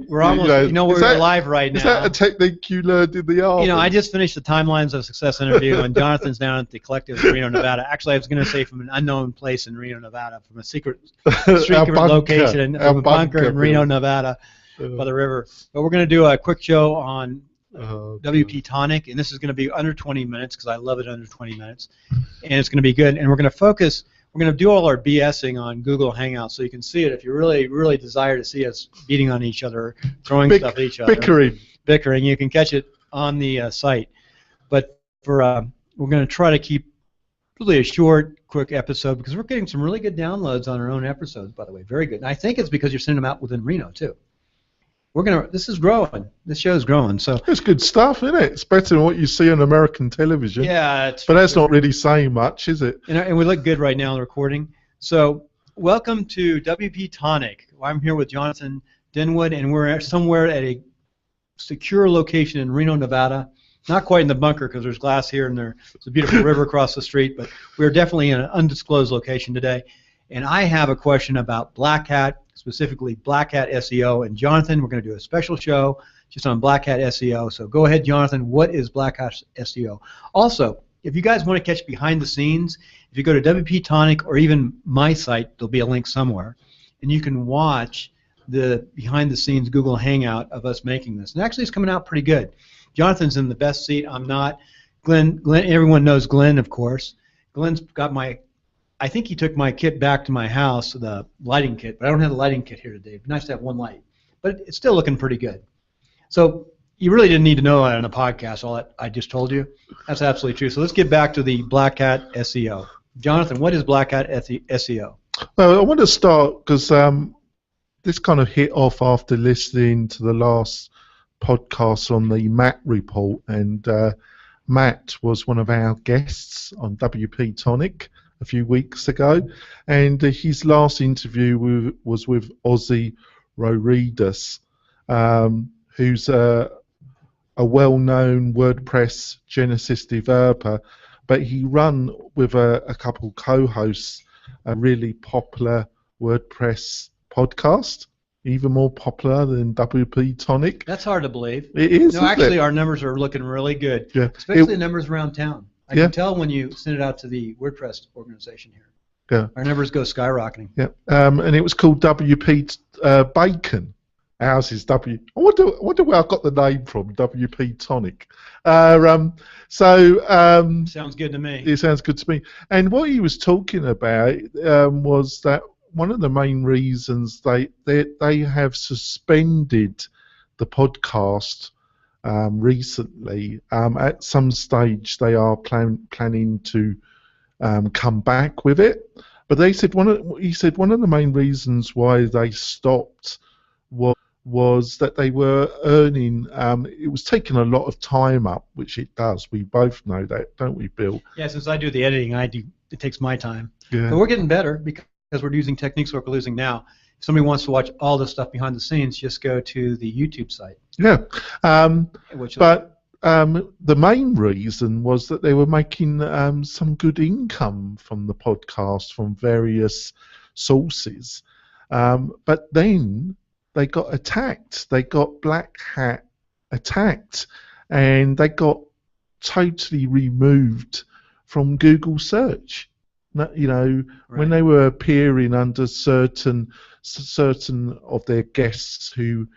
we're almost, we're live right now. Is that a technique you learned in the army? I just finished the Timelines of Success interview, and Jonathan's down at the Collective in Reno, Nevada. Actually, I was going to say from an unknown place in Reno, Nevada, from a secret location, from a bunker in Reno, Nevada, by the river. But we're going to do a quick show on WP-Tonic, and this is going to be under 20 minutes because I love it under 20 minutes, and it's going to be good. And we're going to focus. We're going to do all our BSing on Google Hangouts, so you can see it if you really, really desire to see us beating on each other, throwing stuff at each other. Bickering. You can catch it on the site. But we're going to try to keep really a short, quick episode because we're getting some really good downloads on our own episodes, by the way. Very good. And I think it's because you're sending them out within Reno, too. This is growing. This show is growing. So it's good stuff, isn't it? It's better than what you see on American television. Yeah, but that's not really saying much, is it? And we look good right now in the recording. So welcome to WP-Tonic. I'm here with Jonathan Denwood, and we're somewhere at a secure location in Reno, Nevada. Not quite in the bunker because there's glass here and there's a beautiful river across the street, but we're definitely in an undisclosed location today. And I have a question about BlackHat, specifically BlackHat SEO. And Jonathan, we're going to do a special show just on BlackHat SEO. So go ahead, Jonathan. What is BlackHat SEO? Also, if you guys want to catch behind the scenes, if you go to WP-Tonic or even my site, there'll be a link somewhere, and you can watch the behind the scenes Google Hangout of us making this. And actually, it's coming out pretty good. Jonathan's in the best seat. I'm not. Glenn, everyone knows Glenn, of course. Glenn's got I think he took my kit back to my house, the lighting kit, but I don't have the lighting kit here today. It'd be nice to have one light, but it's still looking pretty good. So you really didn't need to know that on a podcast, all that I just told you. That's absolutely true. So let's get back to the BlackHat SEO. Jonathan, what is BlackHat SEO? Well, I want to start because this kind of hit off after listening to the last podcast on the Matt report, and Matt was one of our guests on WP-Tonic a few weeks ago, and his last interview was with Ozzy Rodriguez, who's a well-known WordPress Genesis developer, but he run with a couple co-hosts a really popular WordPress podcast, even more popular than WP-Tonic. That's hard to believe. It is. No, actually, our numbers are looking really good, especially the numbers around town. I can tell when you send it out to the WordPress organization here. Yeah. Our numbers go skyrocketing. Yeah. And it was called WP Bacon. Ours is I wonder where I got the name from, WP-Tonic. Sounds good to me. It sounds good to me. And what he was talking about was that one of the main reasons they have suspended the podcast recently. At some stage, they are planning to come back with it. But he said one of the main reasons why they stopped was that they were earning. It was taking a lot of time up, which it does. We both know that, don't we, Bill? Yeah, since I do the editing, it takes my time. Yeah. But we're getting better because we're using techniques like we're using now. If somebody wants to watch all the stuff behind the scenes, just go to the YouTube site. Yeah. The main reason was that they were making some good income from the podcast from various sources. But then they got attacked. They got BlackHat attacked, and they got totally removed from Google search. Right. When they were appearing under certain of their guests who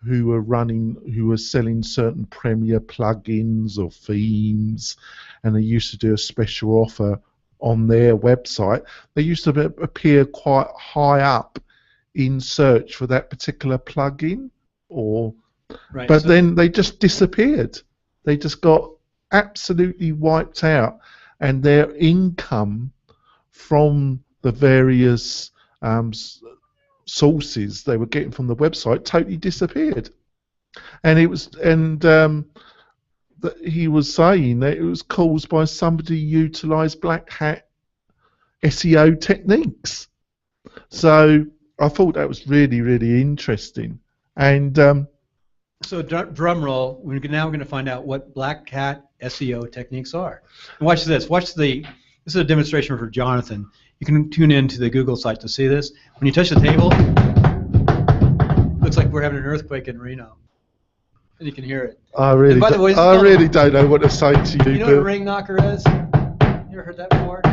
were selling certain Premiere plugins or themes, and they used to do a special offer on their website. They used to appear quite high up in search for that particular plugin, but then they just disappeared. They just got absolutely wiped out, and their income from the various sources they were getting from the website totally disappeared. And he was saying that it was caused by somebody utilised BlackHat SEO techniques. So I thought that was really, really interesting. And so drum roll, we're now going to find out what BlackHat SEO techniques are. And watch this. This is a demonstration for Jonathan. You can tune in to the Google site to see this. When you touch the table, Looks like we're having an earthquake in Reno, and you can hear it. I really, by the way, I really don't know what to say to you. You know what a ring knocker is? You ever heard that before?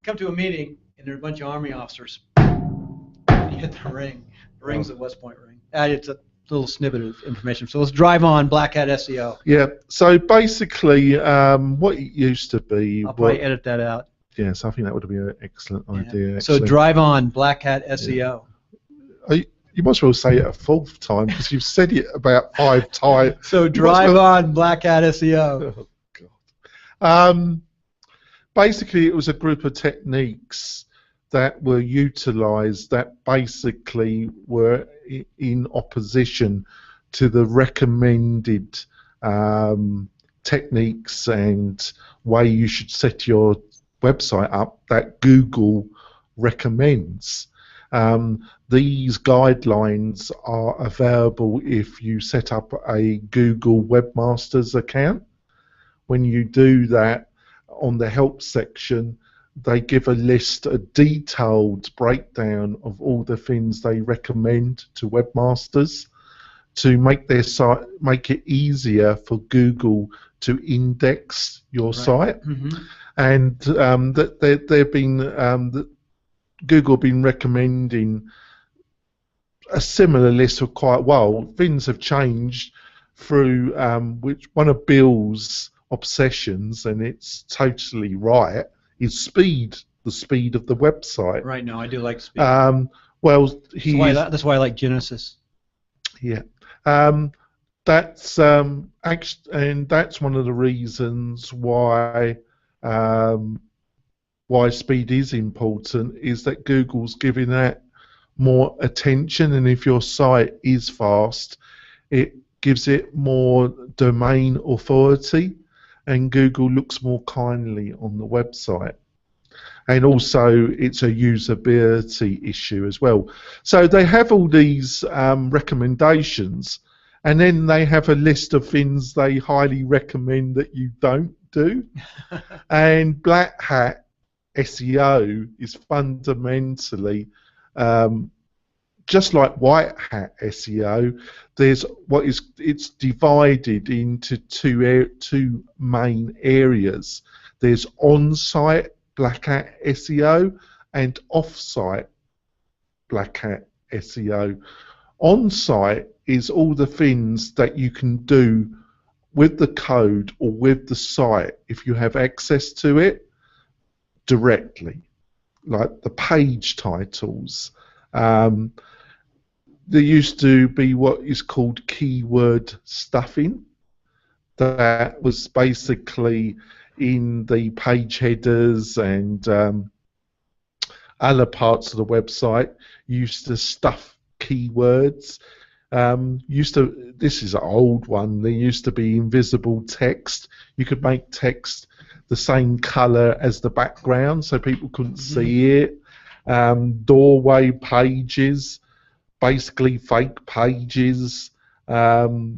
Come to a meeting, and there are a bunch of Army officers. You hit the ring. The ring's the West Point ring. It's a little snippet of information. So let's drive on BlackHat SEO. Yeah. So basically, what it used to be. I'll probably edit that out. Yes, I think that would be an excellent idea. Yeah. So drive on BlackHat SEO. Yeah. You might as well say it a fourth time because you've said it about 5 times. So drive on BlackHat SEO. Oh, God. Basically, it was a group of techniques that were utilized that basically were in opposition to the recommended techniques and way you should set your website up that Google recommends. These guidelines are available if you set up a Google Webmasters account. When you do that, on the help section, they give a list, a detailed breakdown of all the things they recommend to webmasters to make their site, make it easier for Google to index your site. Mm-hmm. And that they've been that Google have been recommending a similar list for quite a while. Things have changed through which one of Bill's obsessions, and it's totally right, is speed, the speed of the website. Right now, I do like speed. Well, that's why I like Genesis. Yeah. That's and that's one of the reasons why speed is important, is that Google's giving that more attention, and if your site is fast, it gives it more domain authority, and Google looks more kindly on the website. And also, it's a usability issue as well. So they have all these recommendations, and then they have a list of things they highly recommend that you don't do. And BlackHat SEO is fundamentally just like White Hat SEO. It's divided into two main areas. There's on-site BlackHat SEO and off-site BlackHat SEO. On-site is all the things that you can do with the code or with the site if you have access to it directly, like the page titles. There used to be what is called keyword stuffing. That was basically in the page headers and other parts of the website used to stuff keywords. This is an old one. There used to be invisible text. You could make text the same color as the background so people couldn't see it. Doorway pages, basically fake pages, all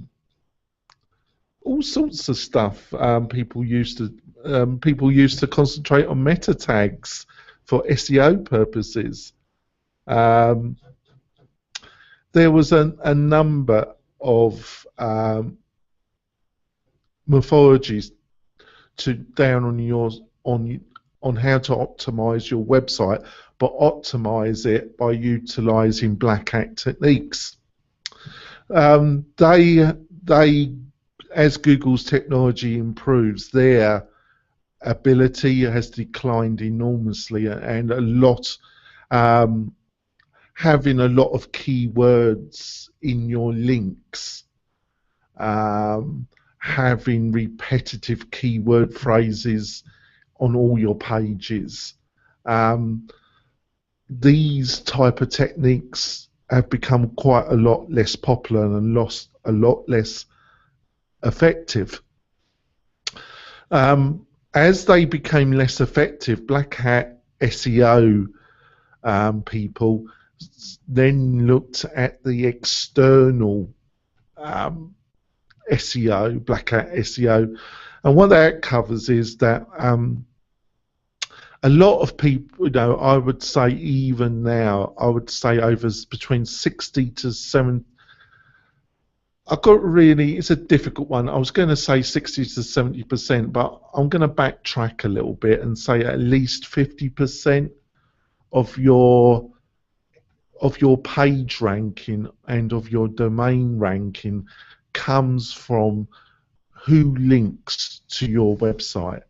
sorts of stuff. People used to concentrate on meta tags for SEO purposes. There was a number of methodologies on how to optimize your website, but optimize it by utilizing BlackHat techniques. As Google's technology improves, their ability has declined enormously, and having a lot of keywords in your links, having repetitive keyword phrases on all your pages. These type of techniques have become quite a lot less popular and lost a lot less effective. As they became less effective, BlackHat SEO people then looked at the external SEO, BlackHat SEO, and what that covers is that a lot of people, I would say even now, I would say between 60 to 70. It's a difficult one. I was going to say 60 to 70%, but I'm going to backtrack a little bit and say at least 50% of your page ranking and of your domain ranking comes from who links to your website.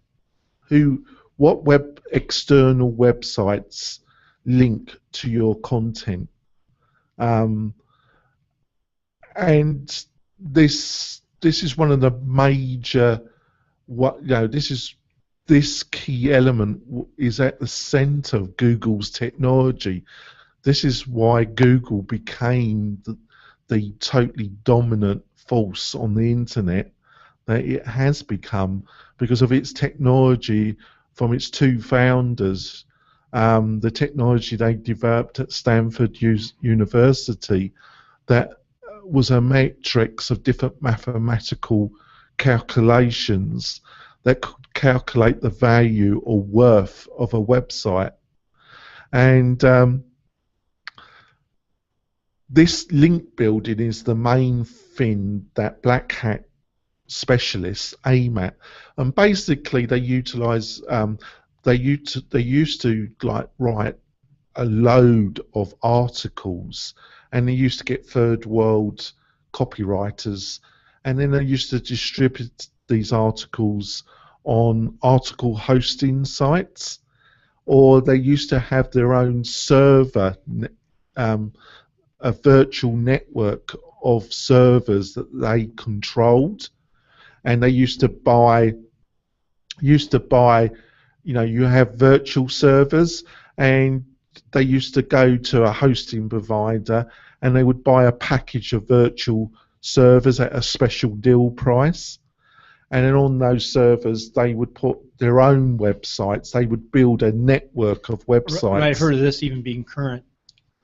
What external websites link to your content. And this is one of the major this key element is at the center of Google's technology. This is why Google became the totally dominant force on the internet that it has become, because of its technology from its two founders, the technology they developed at Stanford University that was a matrix of different mathematical calculations that could calculate the value or worth of a website. And this link building is the main thing that BlackHat specialists aim at. And basically they utilize, they used to like write a load of articles, and they used to get third world copywriters, and then they used to distribute these articles on article hosting sites, or they used to have their own server, a virtual network of servers that they controlled, and they used to buy, you have virtual servers, and they used to go to a hosting provider and they would buy a package of virtual servers at a special deal price, and then on those servers they would put their own websites. They would build a network of websites. Right, I've heard of this even being current.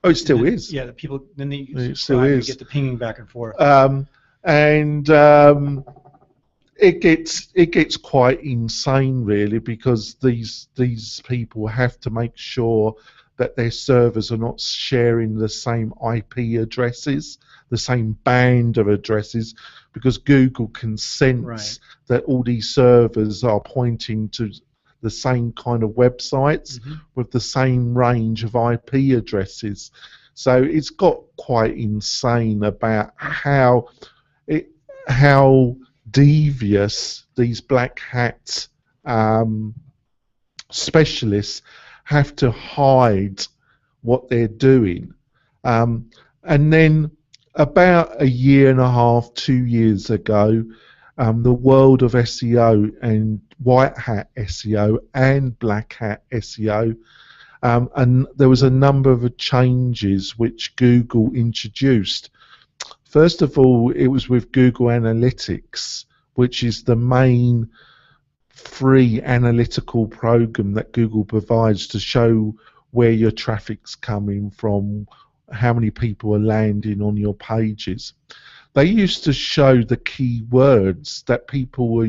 Oh, it still is. Yeah, the people then they it still is. Get the pinging back and forth. It gets quite insane, really, because these people have to make sure that their servers are not sharing the same IP addresses, the same band of addresses, because Google can sense that all these servers are pointing to the same kind of websites with the same range of IP addresses. So it's got quite insane about how devious these BlackHat specialists have to hide what they're doing. And then about a year and a half, 2 years ago, the world of SEO and white hat SEO and black hat SEO, and there was a number of changes which Google introduced. First of all, it was with Google Analytics, which is the main free analytical program that Google provides to show where your traffic's coming from, how many people are landing on your pages. They used to show the keywords that people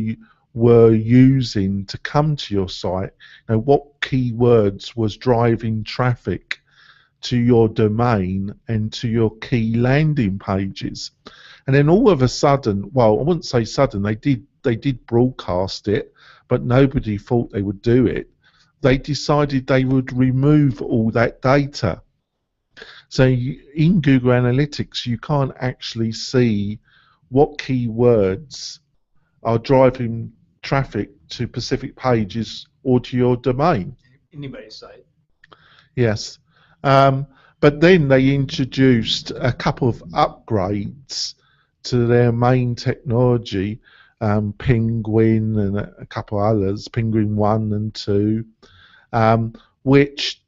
were using to come to your site. What keywords was driving traffic to your domain and to your key landing pages. And then all of a sudden, well, I wouldn't say sudden, they did broadcast it, but nobody thought they would do it. They decided they would remove all that data. So in Google Analytics, you can't actually see what keywords are driving traffic to specific pages or to your domain. Anybody's site. Yes. But then they introduced a couple of upgrades to their main technology, Penguin and a couple others, Penguin 1 and 2, which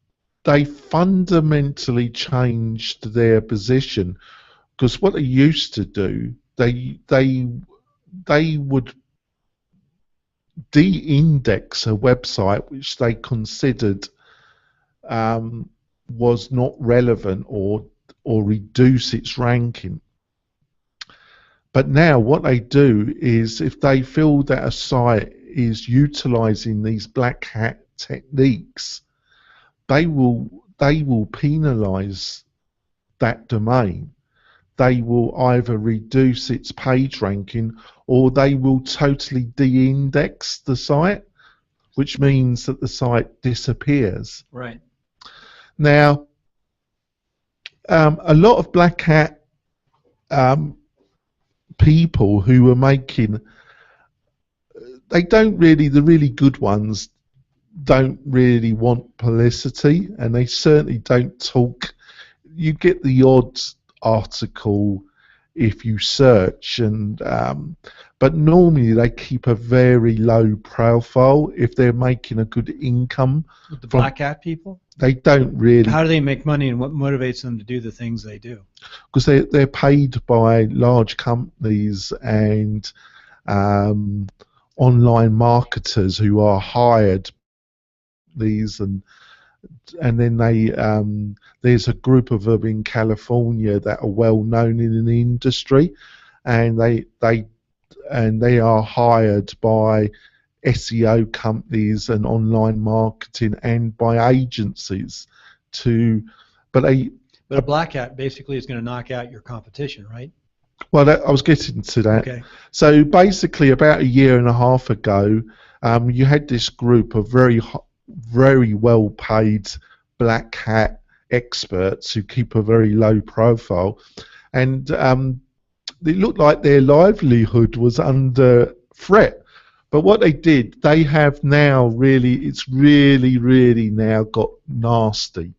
they fundamentally changed their position. Because what they used to do, they would de-index a website which they considered was not relevant or reduce its ranking. But now what they do is, if they feel that a site is utilizing these black hat techniques, they will penalise that domain. They will either reduce its page ranking or they will totally de-index the site, which means that the site disappears. Right. Now, a lot of BlackHat people who are making, the really good ones don't really want publicity, and they certainly don't talk. You get the odd article if you search, and but normally they keep a very low profile if they're making a good income. With the BlackHat people? They don't really. How do they make money, and what motivates them to do the things they do? Because they're paid by large companies and online marketers who are hired these, and then they there's a group of them in California that are well known in the industry, and they are hired by SEO companies and online marketing and by agencies but a BlackHat basically is going to knock out your competition, right? Well, I was getting to that. Okay. So basically, about a year and a half ago, you had this group of very well-paid BlackHat experts who keep a very low profile, and it looked like their livelihood was under threat. But what they did, they have now it's really now got nasty,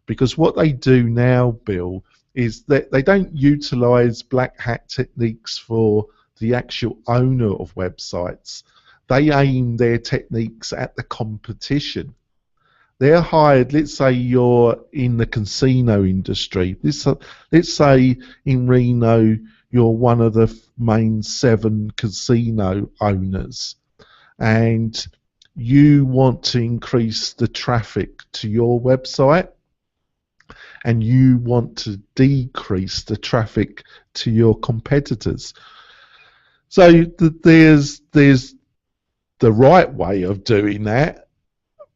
because what they do now, Bill, is that they don't utilize BlackHat techniques for the actual owner of websites. They aim their techniques at the competition. They're hired, let's say you're in the casino industry. Let's say in Reno, you're one of the main 7 casino owners, and you want to increase the traffic to your website, and you want to decrease the traffic to your competitors. So there's the right way of doing that,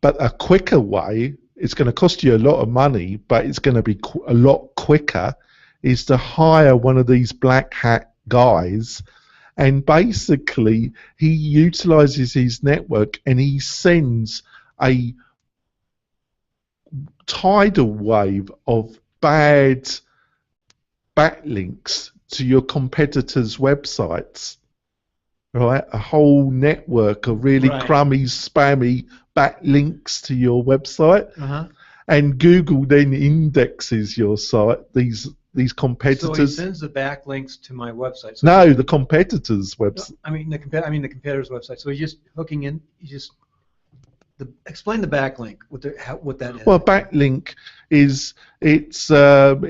but a quicker way, it's going to cost you a lot of money, but it's going to be a lot quicker, is to hire one of these BlackHat guys, and basically he utilizes his network and he sends a tidal wave of bad backlinks to your competitors' websites, right? A whole network of really crummy, spammy backlinks to your website, and Google then indexes your site. These competitors. So he sends the backlinks to my website. So no, the competitors' website. I mean the competitor's website. So he's just hooking in. Explain the backlink. What that is. Well, backlink is it's from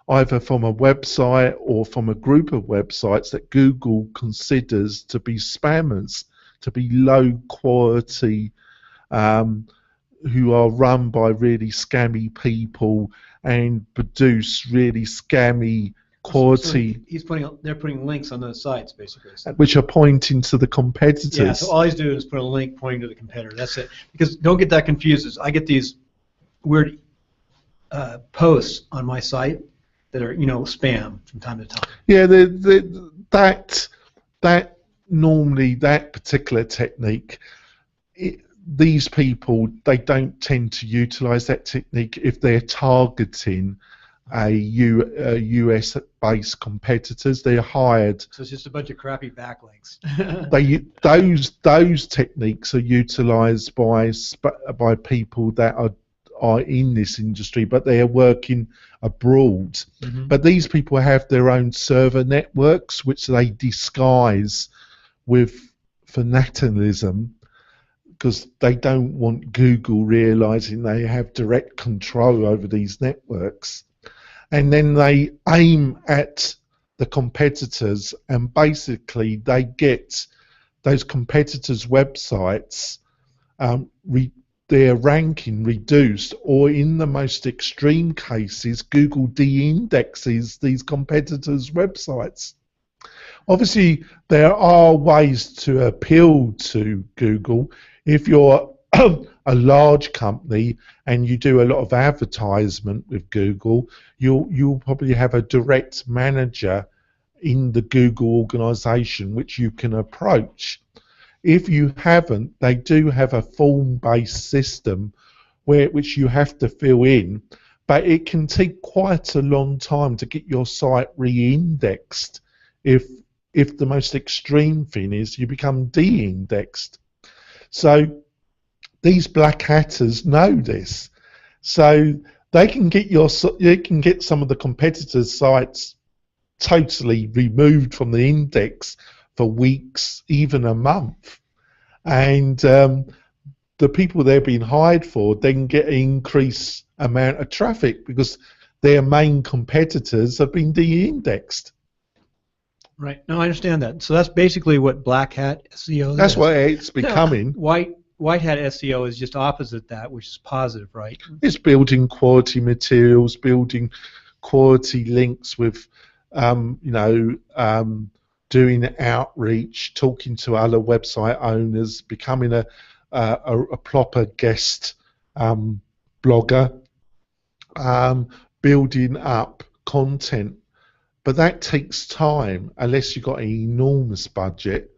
either from a website or from a group of websites that Google considers to be spammers, to be low quality, who are run by really scammy people and produce really scammy quality. So they're putting links on those sites basically. So. Which are pointing to the competitors. Yeah, so all he's doing is put a link pointing to the competitor. That's it. Because don't get that confused. I get these weird posts on my site that are spam from time to time. Yeah, that normally that particular technique. These people, they don't tend to utilize that technique if they're targeting US-based competitors. They're hired. So it's just a bunch of crappy backlinks. Those techniques are utilized by people that are in this industry, but they are working abroad. But these people have their own server networks, which they disguise with fanaticism, because they don't want Google realizing they have direct control over these networks. And then they aim at the competitors, and basically they get those competitors' websites, their ranking reduced, or in the most extreme cases, Google de-indexes these competitors' websites. Obviously, there are ways to appeal to Google. If you're a large company and you do a lot of advertisement with Google, you'll probably have a direct manager in the Google organization which you can approach. If you haven't, they do have a form-based system which you have to fill in, but it can take quite a long time to get your site re-indexed. If the most extreme thing is you become de-indexed. So these black hatters know this, so they can get some of the competitors' sites totally removed from the index for weeks, even a month, and the people they're being hired for then get an increased amount of traffic because their main competitors have been de-indexed. Right. No, I understand that. So that's basically what BlackHat SEO is. That's what it's becoming. White hat SEO is just opposite that, which is positive, right? It's building quality materials, building quality links with, doing outreach, talking to other website owners, becoming a proper guest blogger, building up content. But that takes time unless you've got an enormous budget.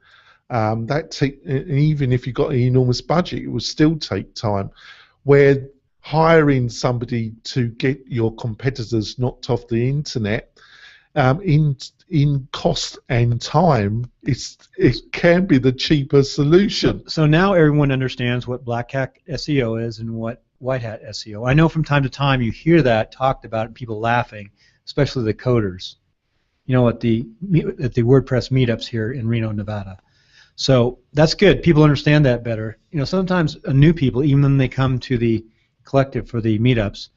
Even if you've got an enormous budget, it will still take time. Where hiring somebody to get your competitors knocked off the internet, in cost and time, it can be the cheaper solution. So now everyone understands what black hat SEO is and what white hat SEO. I know from time to time you hear that talked about and people laughing, especially the coders. You know, at the WordPress meetups here in Reno, Nevada. So that's good. People understand that better. You know, sometimes new people, even when they come to the collective for the meetups,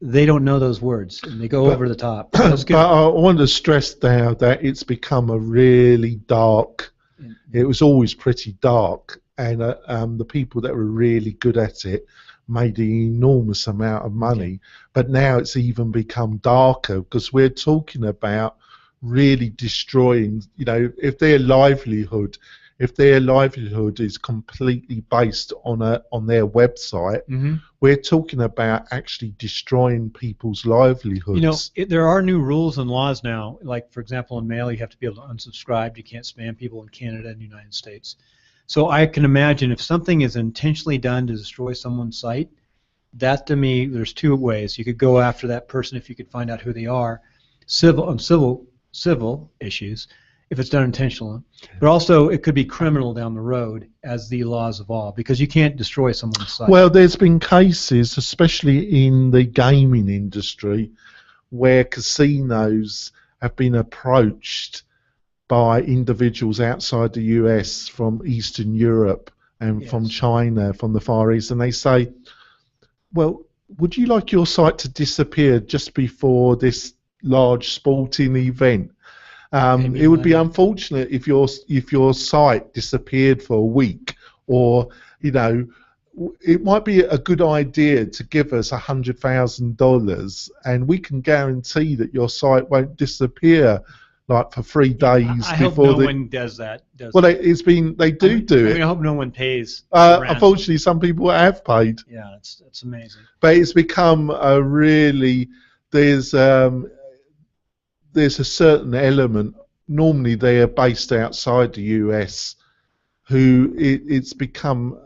they don't know those words and they go over the top. That's good. But I want to stress now that it's become a really dark. It was always pretty dark, and the people that were really good at it made an enormous amount of money. Okay. But now it's even become darker because we're talking about really destroying, if their livelihood is completely based on their website, mm-hmm. We're talking about actually destroying people's livelihoods. There are new rules and laws now. Like, for example, in mail, you have to be able to unsubscribe. You can't spam people in Canada and the United States. So I can imagine if something is intentionally done to destroy someone's site, that to me, there's two ways. You could go after that person if you could find out who they are, civil issues if it's done intentionally, but also it could be criminal down the road as the laws evolve, because you can't destroy someone's site. Well, there's been cases, especially in the gaming industry, where casinos have been approached by individuals outside the US from Eastern Europe and yes. from China, from the Far East, and they say, well, would you like your site to disappear just before this large sporting event? It would be unfortunate if your site disappeared for a week, or it might be a good idea to give us $100,000, and we can guarantee that your site won't disappear like for 3 days. I hope no one does that. They do it. I hope no one pays. Unfortunately, some people have paid. Yeah, it's amazing. But it's become a really there's a certain element, normally they are based outside the US, who it's become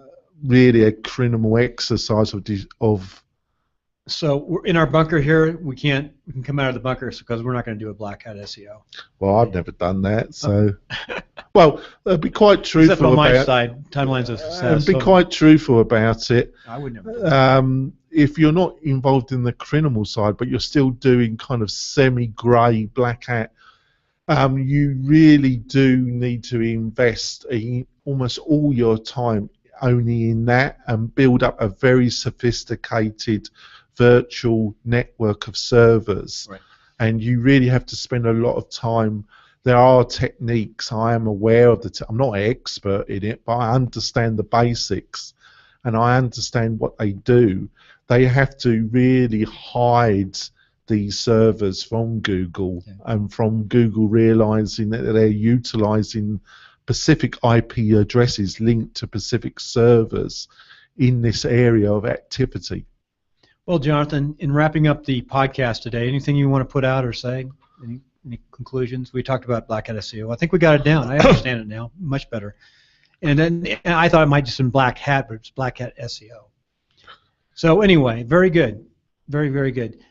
really a criminal exercise of. So we're in our bunker here. We can come out of the bunker because we're not going to do a black hat SEO. Well, I've never done that, so. Well, be quite truthful Except on my side, timelines of success. Be quite truthful about it. I would never. If you're not involved in the criminal side, but you're still doing kind of semi-grey black hat, you really do need to invest almost all your time only in that and build up a very sophisticated virtual network of servers. Right. And you really have to spend a lot of time. There are techniques. I am aware of I'm not an expert in it, but I understand the basics and I understand what they do. They have to really hide these servers from Google, and from Google realizing that they're utilizing specific IP addresses linked to specific servers in this area of activity. Well, Jonathan, in wrapping up the podcast today, anything you want to put out or say? Any conclusions? We talked about BlackHat SEO. I think we got it down. I understand it now much better. And I thought it might just been BlackHat, but it's BlackHat SEO. So anyway, very good. Very, very good.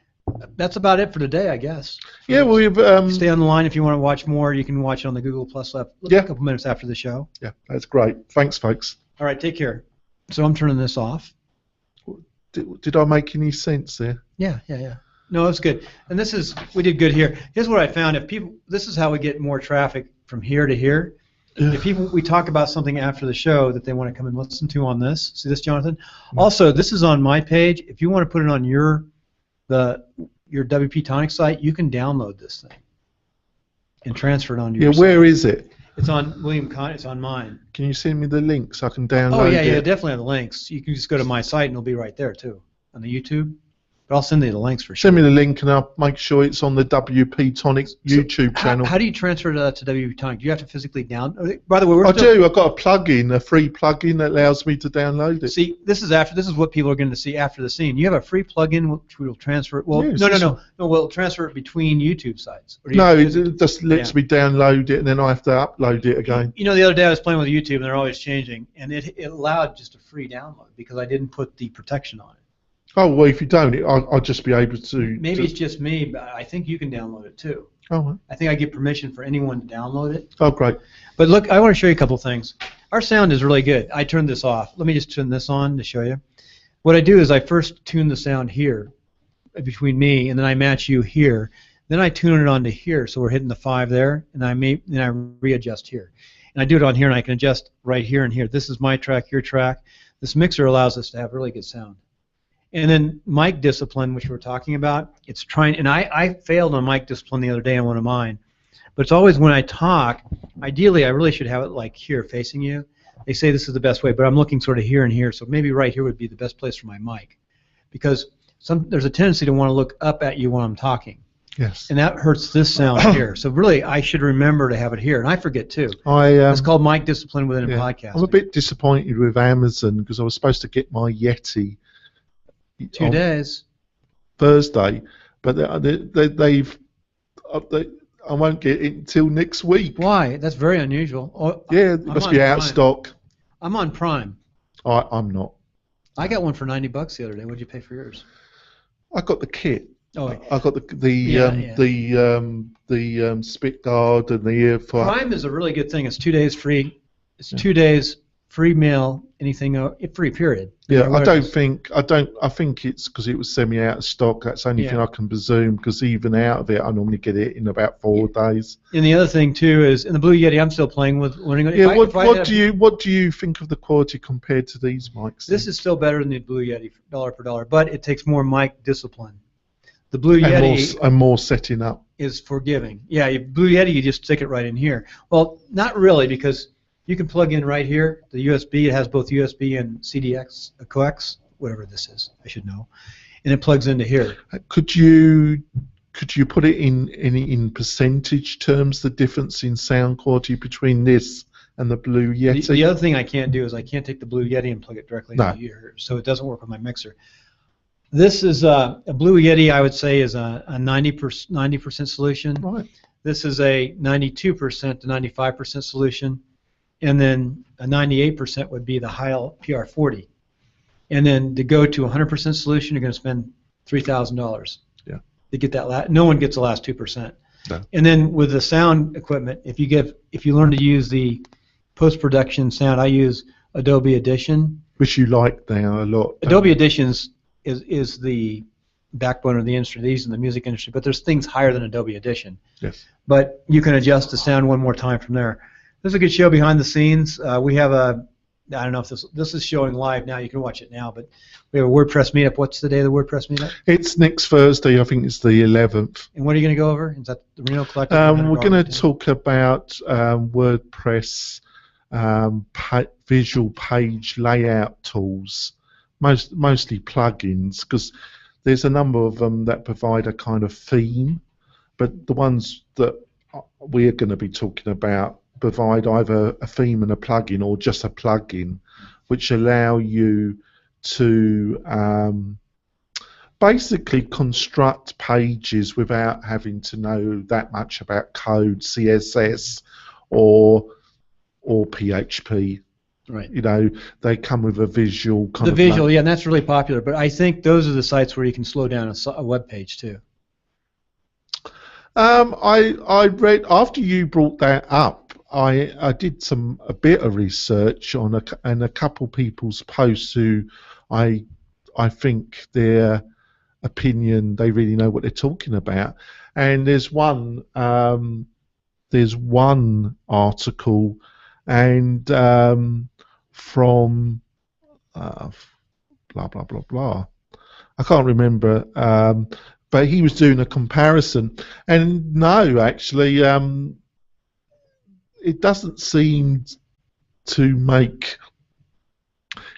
That's about it for today, I guess. Yeah, well, we've stay on the line if you want to watch more. You can watch it on the Google Plus a couple minutes after the show. Yeah, that's great. Thanks, folks. All right, take care. So I'm turning this off. Did I make any sense there? Yeah. No, it's good. And we did good here. Here's what I found. This is how we get more traffic from here to here. If we talk about something after the show that they want to come and listen to on this. See this, Jonathan? Also, this is on my page. If you want to put it on your WP-Tonic site, you can download this thing and transfer it onto your site. Where is it? It's on William Con. It's on mine. Can you send me the link so I can download it? Oh, yeah, definitely have the links. You can just go to my site and it'll be right there, too, on the YouTube. But I'll send you the links for sure. Send me the link and I'll make sure it's on the WP-Tonic YouTube channel. How do you transfer to WP-Tonic? Do you have to physically download it? By the way, I do. I've got a plugin, a free plugin that allows me to download it. See, this is what people are going to see after the scene. You have a free plugin which will transfer it. Well, yes, no. We'll transfer it between YouTube sites. No, it just lets me download it and then I have to upload it again. You know, the other day I was playing with YouTube and they're always changing, and it allowed just a free download because I didn't put the protection on it. Oh, well, if you don't, I'll just be able to... Maybe it's just me, but I think you can download it too. Oh, well. I think I give permission for anyone to download it. Oh, great. But look, I want to show you a couple things. Our sound is really good. I turned this off. Let me just turn this on to show you. What I do is I first tune the sound here between me, and then I match you here. Then I tune it on to here, so we're hitting the 5 there, and then I readjust here. And I do it on here, and I can adjust right here and here. This is my track, your track. This mixer allows us to have really good sound. And then mic discipline, which we're talking about, it's trying, and I failed on mic discipline the other day on one of mine, but it's always when I talk, ideally I really should have it like here facing you. They say this is the best way, but I'm looking sort of here and here, so maybe right here would be the best place for my mic, because there's a tendency to want to look up at you when I'm talking. Yes. And that hurts this sound here. So really, I should remember to have it here, and I forget too. It's called mic discipline within a podcast. I'm a bit disappointed with Amazon because I was supposed to get my Yeti 2 days. Thursday, but I won't get it until next week. Why? That's very unusual. It must be out of stock. I'm on Prime. I'm not. I got one for $90 the other day. What did you pay for yours? I got the kit. Oh, I got the spit guard and the ear for. Prime is a really good thing. It's 2 days free. It's 2 days free mail. Anything free period. Yeah, I think it's because it was semi out of stock. That's the only thing I can presume, because even out of it, I normally get it in about 4 days. And the other thing too is in the Blue Yeti, I'm still playing with. What do you think of the quality compared to these mics? This is still better than the Blue Yeti, dollar per dollar, but it takes more mic discipline. The Blue Yeti and more setting up is forgiving. Yeah, Blue Yeti, you just stick it right in here. Well, not really, because you can plug in right here the USB. It has both USB and CDX, coax, whatever this is. I should know, and it plugs into here. Could you put it in percentage terms, the difference in sound quality between this and the Blue Yeti? The other thing I can't do is I can't take the Blue Yeti and plug it directly into here, so it doesn't work with my mixer. This is a Blue Yeti, I would say, is a 90% solution. Right. This is a 92% to 95% solution. And then a 98% would be the Heil PR40. And then to go to 100% solution, you're going to spend $3,000. Yeah. To get that no one gets the last 2%. No. And then with the sound equipment, if you learn to use the post-production sound, I use Adobe Audition. Which you like now a lot. Adobe Audition is the backbone of the industry, these in the music industry, but there's things higher than Adobe Audition. Yes. But you can adjust the sound one more time from there. This is a good show behind the scenes. We have I don't know if this is showing live now. You can watch it now, but we have a WordPress meetup. What's the day of the WordPress meetup? It's next Thursday. I think it's the 11th. And what are you going to go over? Is that the Reno Collective? We're going to talk about WordPress visual page layout tools, mostly plugins, because there's a number of them that provide a kind of theme, but the ones that we're going to be talking about provide either a theme and a plugin or just a plugin, which allow you to basically construct pages without having to know that much about code, CSS, or PHP. Right. You know, they come with a visual kind The of visual, yeah, and that's really popular. But I think those are the sites where you can slow down a web page too. I read after you brought that up. I did a bit of research on a couple people's posts who I think their opinion, they really know what they're talking about. And there's one article, and from blah blah blah blah. I can't remember, but he was doing a comparison, and no, actually, it doesn't seem to make.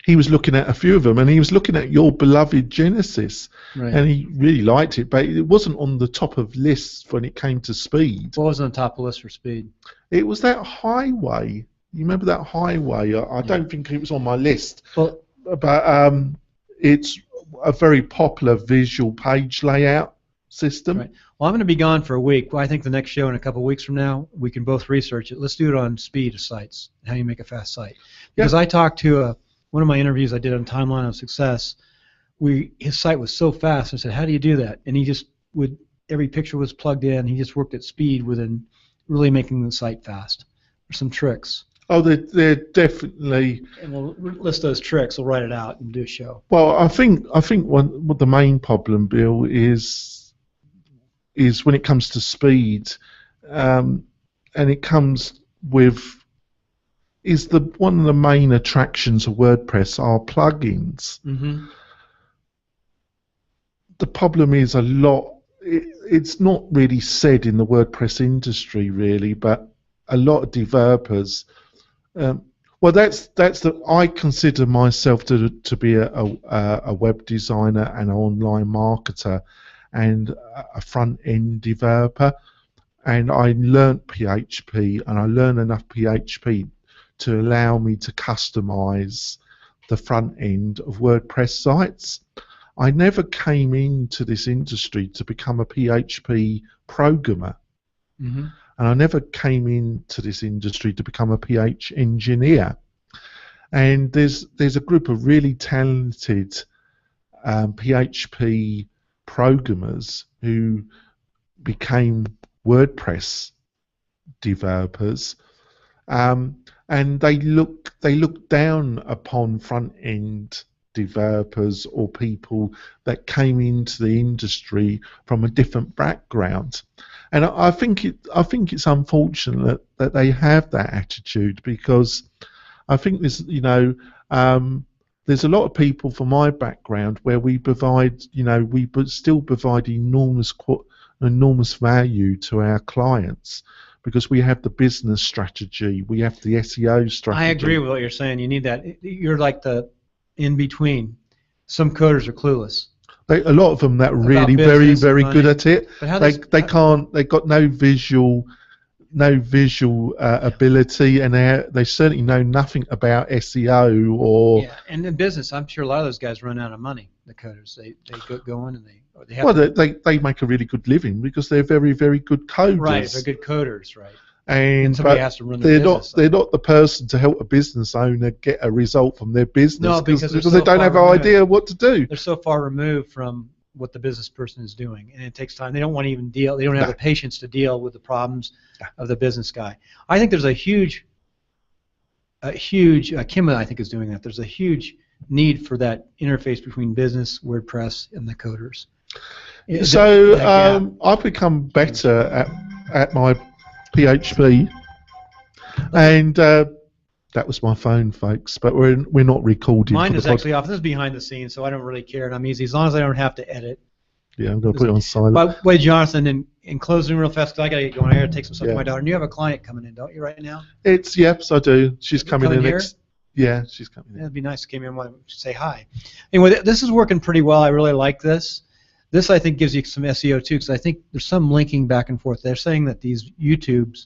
He was looking at a few of them, and he was looking at your beloved Genesis, Right. and he really liked it, but it wasn't on the top of lists when it came to speed. What was on the top of the list for speed? It was that Highway. You remember that Highway? I don't think it was on my list, Well, but it's a very popular visual page layout system. right. Well, I'm going to be gone for a week. Well, I think the next show in a couple of weeks from now, we can both research it. Let's do it on speed of sites, how you make a fast site. Because I talked to one of my interviews I did on Timeline of Success. His site was so fast. I said, how do you do that? And he just every picture was plugged in. He just worked at speed within really making the site fast. There's some tricks. Oh, they're definitely. And we'll list those tricks. We'll write it out and do a show. Well, I think what the main problem, Bill, is when it comes to speed, and it comes with one of the main attractions of WordPress are plugins. Mm-hmm. The problem is it's not really said in the WordPress industry really, but a lot of developers. Well, I consider myself to be a web designer and an online marketer and a front-end developer, and I learnt PHP, and I learned enough PHP to allow me to customize the front end of WordPress sites. I never came into this industry to become a PHP programmer. Mm-hmm. And I never came into this industry to become a PH engineer. And there's a group of really talented PHP programmers who became WordPress developers, and they look down upon front end developers or people that came into the industry from a different background. And I think it's unfortunate that they have that attitude, because I think there's a lot of people from my background where we still provide enormous value to our clients, because we have the business strategy, we have the SEO strategy. I agree with what you're saying. You need that. You're like the in between. Some coders are clueless. A lot of them that are really very good at it. They got no visual ability, and they certainly know nothing about SEO or. Yeah, and in business, I'm sure a lot of those guys run out of money. The coders, they go in and they have. Well, they make a really good living because they're very good coders. Right, they're good coders, right. And somebody has to run their business. They're not the person to help a business owner get a result from their business. No, because they don't have an idea what to do. They're so far removed from what the business person is doing, and it takes time. They don't want to even deal. They don't have the patience to deal with the problems of the business guy. I think there's a huge Kim, I think, is doing that. There's a huge need for that interface between business, WordPress, and the coders. So I've become better at my PHP, and that was my phone, folks. But we're not recording. Mine is actually off. This is behind the scenes, so I don't really care, and I'm easy as long as I don't have to edit. Yeah, I'm going to put it on silent. By the way, Jonathan, in closing real fast, because I got to get going. I got to take some stuff to my daughter. And you have a client coming in, don't you, right now? Yes, I do. She's coming in here? Yeah, she's coming in. It'd be nice to come in and say hi. Anyway, this is working pretty well. I really like this. This, I think, gives you some SEO too, because I think there's some linking back and forth. They're saying that these YouTubes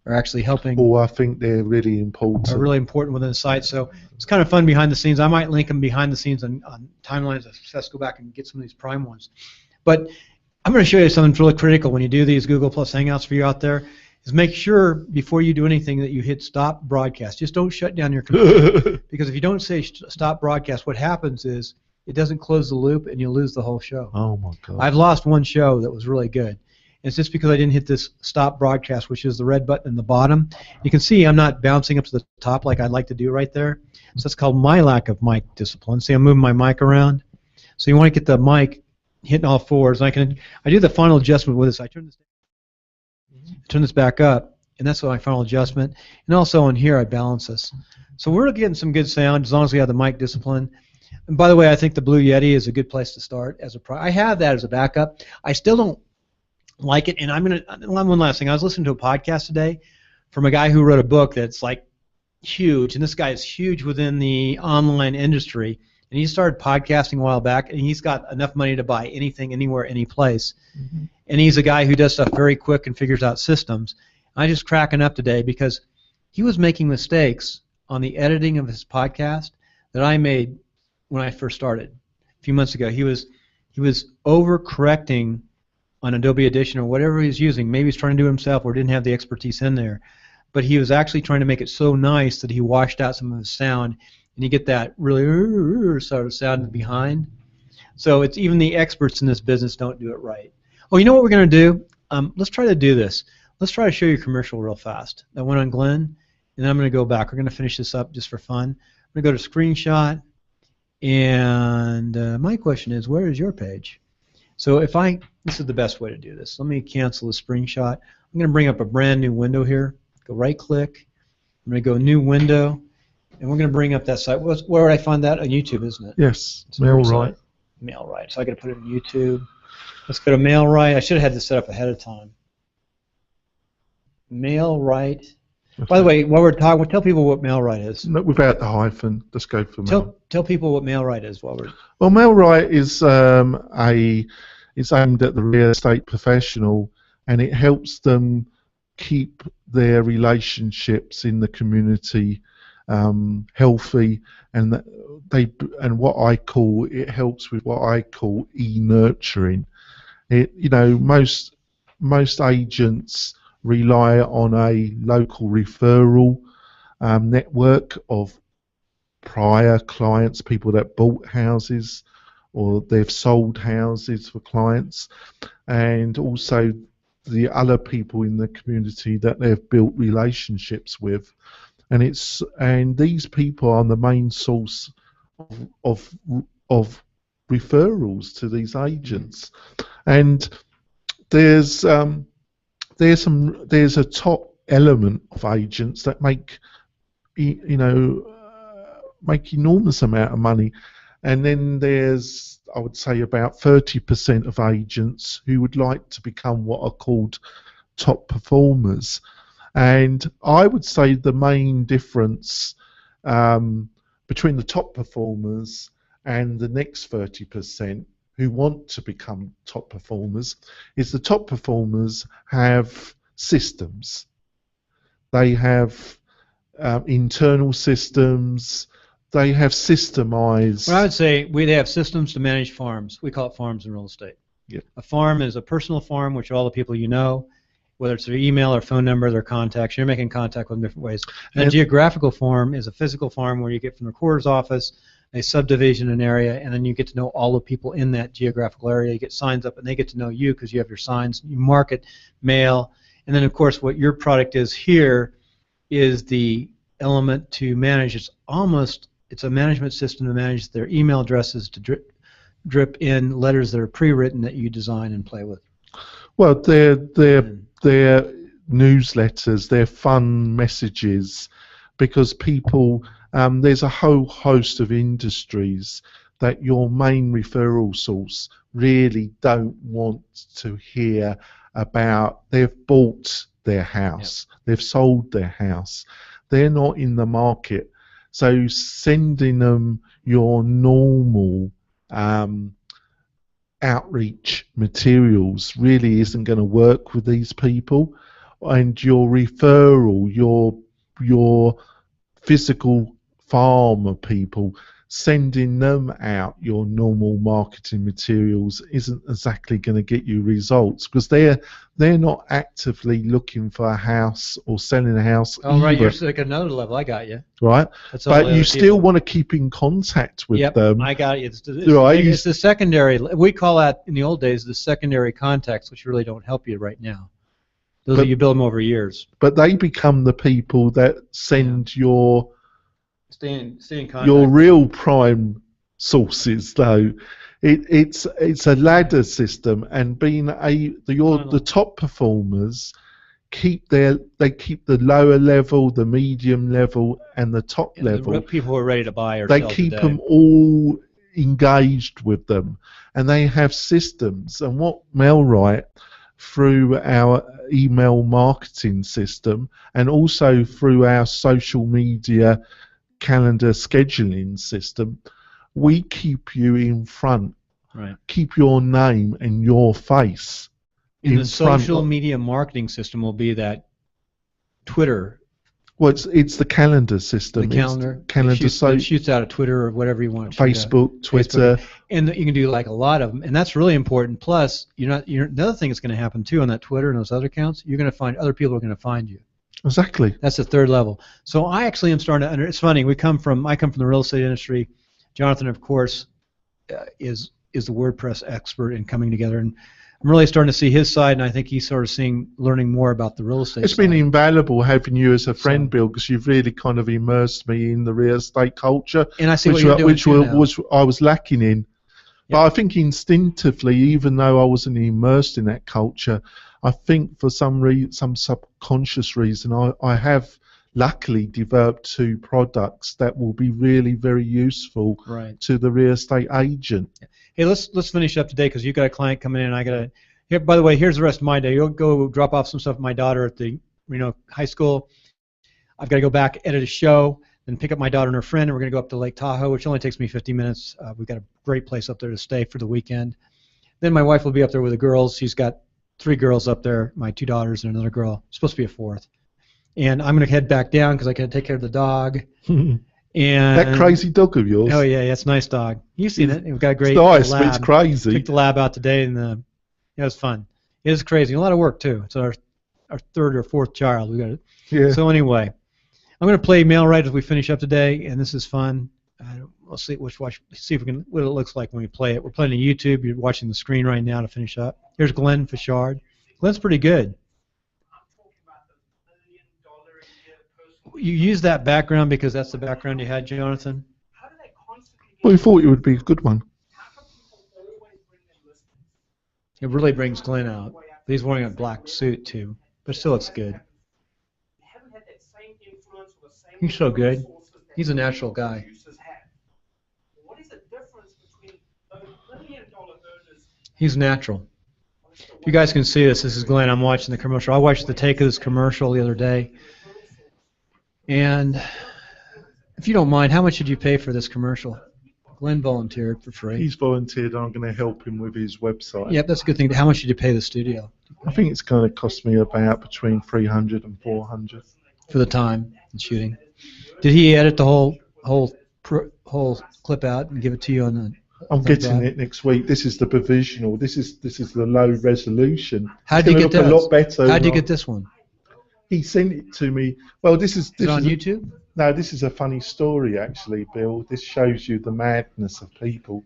are actually helping. Oh, I think they're really important. Are really important within the site. So it's kind of fun behind the scenes. I might link them behind the scenes on Timelines of Success. Go back and get some of these prime ones. But I'm going to show you something really critical when you do these Google Plus Hangouts for you out there. Is make sure before you do anything that you hit stop broadcast. Just don't shut down your computer. Because if you don't say stop broadcast, what happens is it doesn't close the loop and you'll lose the whole show. Oh my God. I've lost one show that was really good. It's just because I didn't hit this stop broadcast, which is the red button in the bottom. You can see I'm not bouncing up to the top like I'd like to do right there. So that's called my lack of mic discipline. See, I'm moving my mic around. So you want to get the mic hitting all fours. I do the final adjustment with this. I turn this back up, and that's my final adjustment. And also on here, I balance this. So we're getting some good sound as long as we have the mic discipline. And by the way, I think the Blue Yeti is a good place to start as a I have that as a backup. I still don't like it, and one last thing. I was listening to a podcast today from a guy who wrote a book that's like huge, and this guy is huge within the online industry, and he started podcasting a while back, and he's got enough money to buy anything, anywhere, any place. Mm-hmm. And he's a guy who does stuff very quick and figures out systems. I just cracking up today because he was making mistakes on the editing of his podcast that I made when I first started a few months ago. He was overcorrecting on Adobe Audition or whatever he's using. Maybe he's trying to do it himself or didn't have the expertise in there. But he was actually trying to make it so nice that he washed out some of his sound, and you get that really sort of sound behind. So it's even the experts in this business don't do it right. Oh, you know what we're going to do? Let's try to do this. Let's try to show you a commercial real fast. That went on Glenn, and then I'm going to go back. We're going to finish this up just for fun. I'm going to go to screenshot, and my question is, where is your page? So this is the best way to do this. Let me cancel the screenshot. I'm going to bring up a brand new window here. Go right click. I'm going to go new window, and we're going to bring up that site. Where would I find that? On YouTube, isn't it? Yes, MailRite. MailRite. So I got to put it in YouTube. Let's go to MailRite. I should have had this set up ahead of time. MailRite. By the way, while we're talking, tell people what MailRite is. No, without the hyphen. Let's go for Mail. Tell people what MailRite is while we're. Well, MailRite is it's aimed at the real estate professional, and it helps them keep their relationships in the community healthy, and it helps with what I call e-nurturing. Most agents rely on a local referral network of prior clients, people that bought houses or they've sold houses for clients, and also the other people in the community that they've built relationships with, and these people are the main source of referrals to these agents. And there's a top element of agents that make enormous amount of money, and then there's, I would say, about 30% of agents who would like to become what are called top performers. And I would say the main difference between the top performers and the next 30% who want to become top performers is the top performers have systems. They have internal systems. They have systemized. Well, I would say they have systems to manage farms. We call it farms in real estate. Yeah. A farm is a personal farm, which all the people you know, whether it's their email or phone number, their contacts, you're making contact with them different ways. And a geographical farm is a physical farm where you get from the recorder's office a subdivision, an area, and then you get to know all the people in that geographical area. You get signs up, and they get to know you because you have your signs. You market, mail, and then, of course, what your product is here is the element to manage. It's a management system to manage their email addresses, to drip in letters that are pre-written that you design and play with. Well, they're newsletters, they're fun messages, because people, there's a whole host of industries that your main referral source really don't want to hear about. They've bought their house, they've sold their house, they're not in the market. So sending them your normal outreach materials really isn't going to work with these people. and your referral, your physical farmer people, sending them out your normal marketing materials isn't exactly going to get you results, because they're not actively looking for a house or selling a house Oh, either. right, you're like another level. I got you. Right, That's all but the you other still people. want to keep in contact with Yep, them. I got it. It's Right, it's the secondary. We call that in the old days the secondary contacts, which really don't help you right now. Those are you build them over years. But they become the people that send your Stay in contact. your real prime sources, though. It's a ladder system, and the top performers keep the lower level, the medium level, and the top level. The people who are ready to buy or they sell keep today. them all engaged with them, and they have systems. And what Mailrite, through our email marketing system and also through our social media calendar scheduling system, we keep you in front. Right. Keep your name and your face in the front social media marketing system will be that Twitter. Well, it's the calendar system. The calendar. It shoots out of Twitter or whatever you want. Facebook, Twitter. And you can do like a lot of them, and that's really important. Plus, another thing that's going to happen too on that Twitter and those other accounts, you're going to find other people are going to find you. Exactly. That's the third level. So I actually am starting to. It's funny. I come from the real estate industry. Jonathan, of course, is the WordPress expert in coming together, and I'm really starting to see his side, and I think he's sort of learning more about the real estate. It's been invaluable having you as a friend, Bill, because you've really kind of immersed me in the real estate culture, and I see what you're doing I was lacking in. But I think instinctively, even though I wasn't immersed in that culture, I think for some subconscious reason, I have luckily developed 2 products that will be really very useful to the real estate agent. Hey, let's finish up today because you got a client coming in. And I got to. Here, by the way, here's the rest of my day. You'll go drop off some stuff with my daughter at the high school. I've got to go back, edit a show, then pick up my daughter and her friend, and we're going to go up to Lake Tahoe, which only takes me 50 minutes. We've got a great place up there to stay for the weekend. Then my wife will be up there with the girls. She's got 3 girls up there, my 2 daughters and another girl. Supposed to be a 4th. And I'm going to head back down because I got to take care of the dog. And that crazy dog of yours. Oh yeah, it's a nice dog. You've seen it. We've got a great nice, lab. But it's crazy. Took the lab out today, and it was fun. It is crazy. A lot of work too. It's our 3rd or 4th child. We got it. Yeah. So anyway, I'm going to play Mailrite as we finish up today, and this is fun. We'll see see if we can what it looks like when we play it. We're playing on YouTube. You're watching the screen right now to finish up. Here's Glenn Fashard. Glenn's pretty good. You use that background because that's the background you had, Jonathan? Well, we thought it would be a good one. It really brings Glenn out. He's wearing a black suit, too. But still looks good. He's so good. He's a natural guy. He's natural. If you guys can see this is Glenn. I'm watching the commercial. I watched the take of this commercial the other day. And if you don't mind, how much did you pay for this commercial? Glenn volunteered for free. He's volunteered. I'm going to help him with his website. Yep, that's a good thing. How much did you pay the studio? I think it's going to cost me about between $300 and $400 for the time and shooting. Did he edit the whole clip out and give it to you on the? I'm getting it next week. This is the provisional. This is the low resolution. How did you get that? A lot better. How did you get this one? He sent it to me. Well, this is on YouTube? No, this is a funny story, actually, Bill. This shows you the madness of people.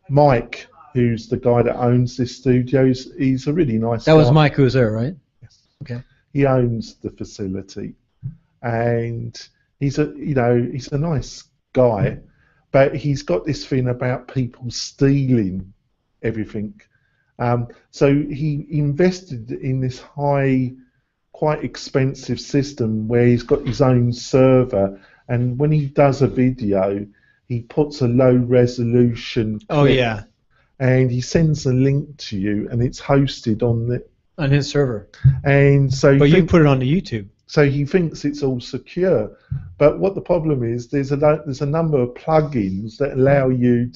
Mike, who's the guy that owns this studio, he's a really nice guy. That was Mike who was there, right? Yes. Okay. He owns the facility, and he's a nice guy, but he's got this thing about people stealing everything. So he invested in this quite expensive system where he's got his own server, and when he does a video, he puts a low resolution clip, and he sends a link to you, and it's hosted on his server. And so, but you put it onto YouTube. So he thinks it's all secure, but what the problem is, there's a number of plugins that allow you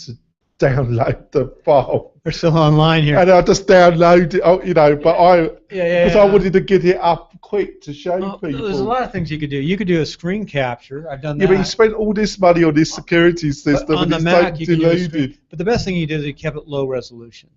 download the file. They're still online here. And I just download it, you know, but because I wanted to get it up quick to show people. There's a lot of things you could do. You could do a screen capture. I've done that. Yeah, but you spent all this money on this security system on and the it's Mac, so you can use deluded. screen. But the best thing he did is he kept it low resolution.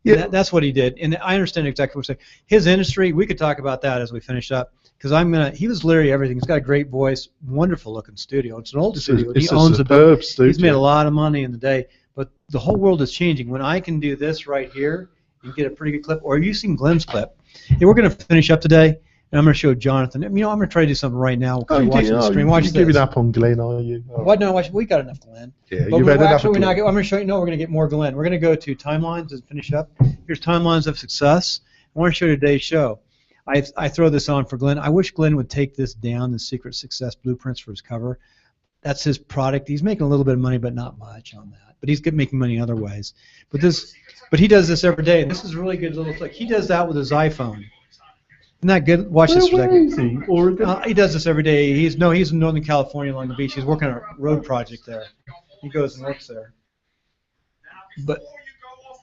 Yeah, That's what he did, and I understand exactly what you're saying. His industry, we could talk about that as we finish up, because he was literally everything. He's got a great voice, wonderful looking studio. It's an old studio. It's He owns a superb studio. He's made a lot of money in the day, but the whole world is changing. When I can do this right here and get a pretty good clip, or have you seen Glenn's clip? Hey, we're going to finish up today, and I'm going to show Jonathan. You know, I'm going to try to do something right now. Watching the stream. Watch you're this. giving up on Glenn, are you? Oh. What? No, we got enough Glenn. Yeah, but you've had enough. I'm going to show you. No, we're going to get more Glenn. We're going to go to timelines and finish up. Here's timelines of success. I want to show you today's show. I throw this on for Glenn. I wish Glenn would take this down, the Secret Success Blueprints for his cover. That's his product. He's making a little bit of money, but not much on that. But he's making money other ways. But he does this every day, and this is a really good little flick. He does that with his iPhone. Isn't that good? Watch this for a second. Oregon? He does this every day. He's in Northern California along the beach. He's working on a road project there. He goes and works there. But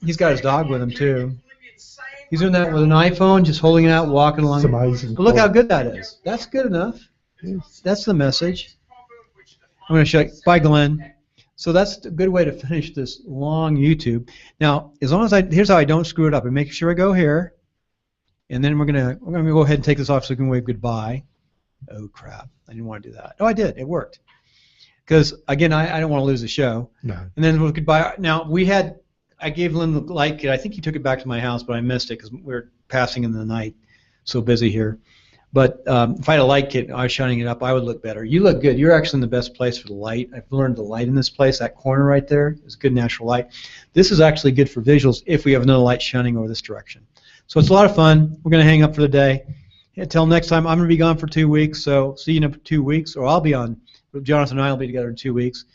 he's got his dog with him too. He's doing that with an iPhone, just holding it out, walking along. It's amazing. But look how good that is. That's good enough. Yes. That's the message. I'm going to show you. Bye, Glenn. So that's a good way to finish this long YouTube. Now, as long as here's how I don't screw it up. I make sure I go here. And then we're gonna go ahead and take this off so we can wave goodbye. Oh crap! I didn't want to do that. Oh, I did. It worked. Because again, I don't want to lose the show. No. And then we'll goodbye. Now I gave Lynn the light kit. I think he took it back to my house, but I missed it because we were passing in the night. So busy here. But if I had a light kit and I was shining it up, I would look better. You look good. You're actually in the best place for the light. I've learned the light in this place. That corner right there is good natural light. This is actually good for visuals if we have another light shining over this direction. So it's a lot of fun. We're going to hang up for the day. Until next time, I'm going to be gone for 2 weeks, so see you in 2 weeks, or I'll be on. Jonathan and I will be together in 2 weeks,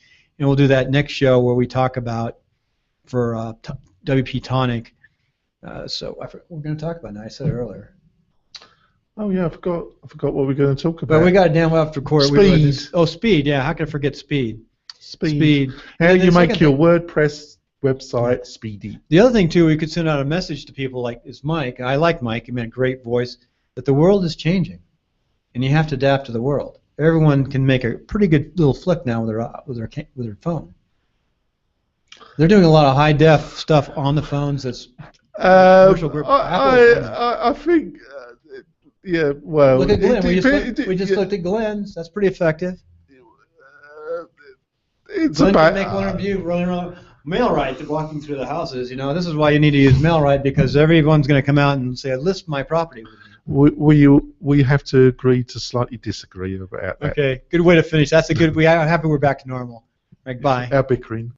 and we'll do that next show where we talk about for WP-Tonic. So we're going to talk about now. I said it earlier. Oh yeah, I forgot what we're going to talk about. But we got it down well after court. Speed. Speed. Yeah, how can I forget speed? Speed. How you make your WordPress website speedy. The other thing too, we could send out a message to people like is Mike. I like Mike. He had a great voice. That the world is changing, and you have to adapt to the world. Everyone can make a pretty good little flick now with their phone. They're doing a lot of high def stuff on the phones. That's commercial group. I think. Yeah. Well. Look at Glenn. We just looked at Glenn's. That's pretty effective. It's Glenn about can make one of you running around. MailRite walking through the houses, you know, this is why you need to use MailRite because everyone's going to come out and say, list my property. We have to agree to slightly disagree about that. Okay, good way to finish. That's a good. I'm happy we're back to normal. Right, bye. Our bickering.